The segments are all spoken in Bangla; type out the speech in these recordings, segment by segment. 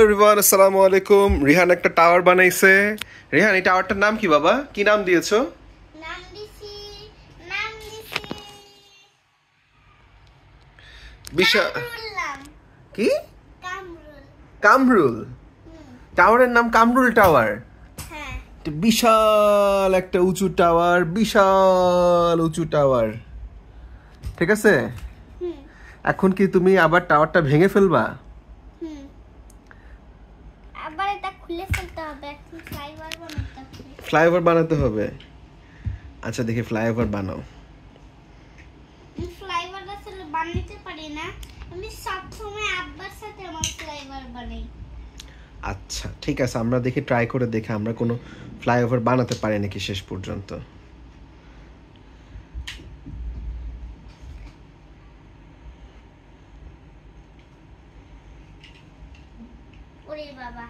এভরিওয়ান, আসসালামু আলাইকুম। রিহান একটা টাওয়ার বানাইছে। রিহান, এই টাওয়ারটার নাম কি বাবা? কি নাম দিয়েছো? বিশাল কি? কামরুল। টাওয়ারের নাম কামরুল টাওয়ার। বিশাল একটা উঁচু টাওয়ার, বিশাল উঁচু টাওয়ার। ঠিক আছে, এখন কি তুমি আবার টাওয়ারটা ভেঙে ফেলবা? আবার এটা খুলে ফেলতে হবে, এখন ফ্লাইওভার বানাতে হবে। ফ্লাইওভার বানাতে হবে। আচ্ছা, দেখি ফ্লাইওভার বানাও। আমি ফ্লাইওভার আসলে বানাতে পারি না, আমি সব সময় আব্বার সাথে আমার ফ্লাইওভার বানাই। আচ্ছা ঠিক আছে, আমরা দেখি, ট্রাই করে দেখি আমরা কোনো ফ্লাইওভার বানাতে পারি নাকি শেষ পর্যন্ত। ওরে বাবা,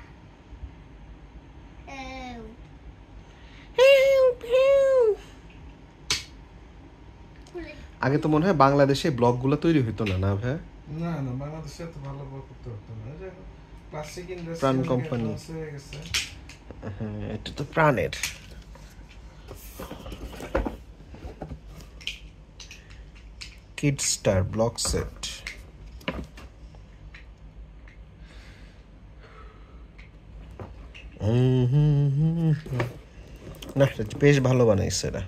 আগে তো মনে হয় বাংলাদেশে ব্লগগুলো তৈরি হতো না, না ভাই? না না, বাংলাদেশে তো ভালো ব্লগ করতে হতো না। প্লাস্টিক ইন্ডাস্ট্রি প্রাণ কোম্পানি হয়ে গেছে। হ্যাঁ, এটা তো প্রাণের। কিড স্টার ব্লক সেট। না, বেশ ভালো বানাইছে এরা।